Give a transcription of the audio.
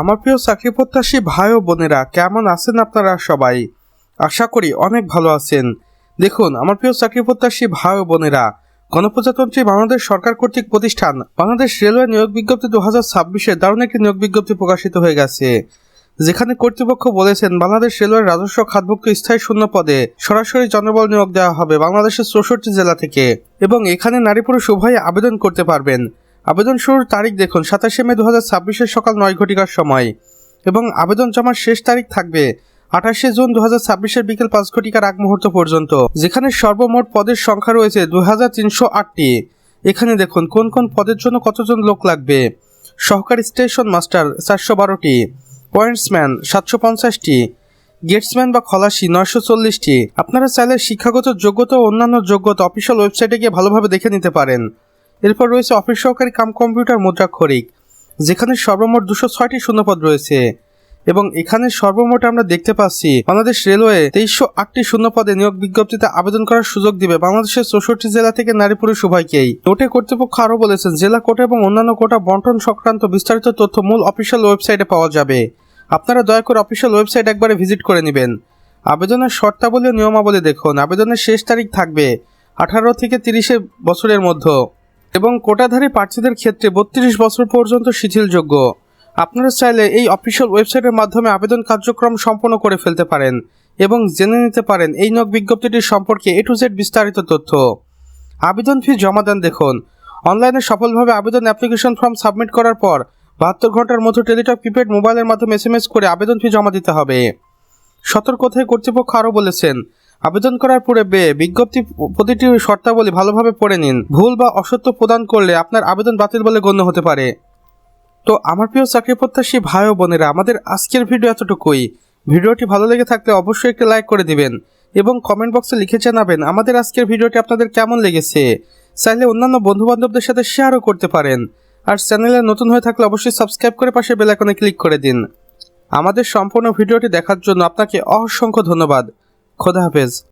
আমার প্রিয় চাকরি প্রত্যাশী ভাই ও বোনেরা, কেমন আছেন আপনারা সবাই? আশা করি অনেক ভালো আছেন। দেখুন, আমার প্রিয় চাকরি প্রত্যাশী ভাই ও বোনেরা, গণপ্রজাতন্ত্রী বাংলাদেশ সরকার কর্তৃক প্রতিষ্ঠান বাংলাদেশ রেলওয়ে নিয়োগ বিজ্ঞপ্তি 2026-এ দারুণ একটি নিয়োগ বিজ্ঞপ্তি প্রকাশিত হয়ে গেছে, যেখানে কর্তৃপক্ষ বলেছেন বাংলাদেশ রেলওয়ের রাজস্ব খাতভুক্ত স্থায়ী শূন্য পদে সরাসরি জনবল নিয়োগ দেওয়া হবে বাংলাদেশের 64 জেলা থেকে, এবং এখানে নারী পুরুষ উভয়ে আবেদন করতে পারবেন। আবেদন শুরুর তারিখ দেখুন 27শে মে 2026-এর সকাল 9 ঘটিকার সময়, এবং আবেদন জমার শেষ তারিখ থাকবে 28শে জুন 2026-এর বিকেল 5 ঘটিকার আগ মুহূর্ত পর্যন্ত, যেখানে সর্বমোট পদের সংখ্যা রয়েছে 2308টি। এখানে দেখুন কোন কোন পদের জন্য কতজন লোক লাগবে। সহকারী স্টেশন মাস্টার 412টি, পয়েন্টসম্যান 750টি, গেটসম্যান বা খলাসি 940টি। আপনারা চাইলে শিক্ষাগত যোগ্যতা ও অন্যান্য যোগ্যতা অফিসিয়াল ওয়েবসাইটে গিয়ে ভালোভাবে দেখে নিতে পারেন। এরপর রয়েছে অফিস সহকারী কাম কম্পিউটার মুদ্রাক্ষরিক, যেখানে সর্বমোট 206টি শূন্যপদ রয়েছে, এবং এখানে সর্বমোট আমরা দেখতে পাচ্ছি বাংলাদেশ রেলওয়ে 2308টি শূন্যপদে নিয়োগ বিজ্ঞপ্তিতে আবেদন করার সুযোগ দিবে বাংলাদেশের 64 জেলা থেকে নারী পুরুষ উভয়কেই। নোটে কর্তৃপক্ষ আরও বলেছেন জেলা কোটা এবং অন্যান্য কোটা বন্টন সংক্রান্ত বিস্তারিত তথ্য মূল অফিসিয়াল ওয়েবসাইটে পাওয়া যাবে। আপনারা দয়া করে অফিসিয়াল ওয়েবসাইট একবারে ভিজিট করে নেবেন। আবেদনের শর্তাবলী ও নিয়মাবলী দেখুন। আবেদনের শেষ তারিখ থাকবে 18 থেকে 30 বছরের মধ্যে, এবং কোটাধারী প্রার্থীদের ক্ষেত্রে 32 বছর পর্যন্ত শিথিলযোগ্য। আপনারা চাইলে এই অফিসিয়াল ওয়েবসাইটের মাধ্যমে আবেদন কার্যক্রম সম্পন্ন করে ফেলতে পারেন এবং জেনে নিতে পারেন এই নিয়োগ বিজ্ঞপ্তিটির সম্পর্কে A to Z বিস্তারিত তথ্য। আবেদন ফি জমা দেন দেখুন। অনলাইনে সফলভাবে আবেদন অ্যাপ্লিকেশন ফর্ম সাবমিট করার পর 72 ঘন্টার মধ্যে টেলিটক প্রিপেড মোবাইলের মাধ্যমে SMS করে আবেদন ফি জমা দিতে হবে। সতর্কতায় কর্তৃপক্ষ আরও বলেছেন আবেদন করার পূর্বে বিজ্ঞপ্তি প্রতিটি শর্তাবলী ভালোভাবে পড়ে নিন। ভুল বা অসত্য প্রদান করলে আপনার আবেদন বাতিল বলে গণ্য হতে পারে। তো আমার প্রিয় চাকরি প্রত্যাশী ভাই ও বোনেরা, আমাদের আজকের ভিডিও এতটুকুই। ভিডিওটি ভালো লেগে থাকলে অবশ্যই একটি লাইক করে দিবেন এবং কমেন্ট বক্সে লিখে জানাবেন আমাদের আজকের ভিডিওটি আপনাদের কেমন লেগেছে। চাইলে অন্যান্য বন্ধুবান্ধবদের সাথে শেয়ারও করতে পারেন। আর চ্যানেলে নতুন হয়ে থাকলে অবশ্যই সাবস্ক্রাইব করে পাশে বেল আইকনে ক্লিক করে দিন। আমাদের সম্পূর্ণ ভিডিওটি দেখার জন্য আপনাকে অসংখ্য ধন্যবাদ। খোদা হাফেজ।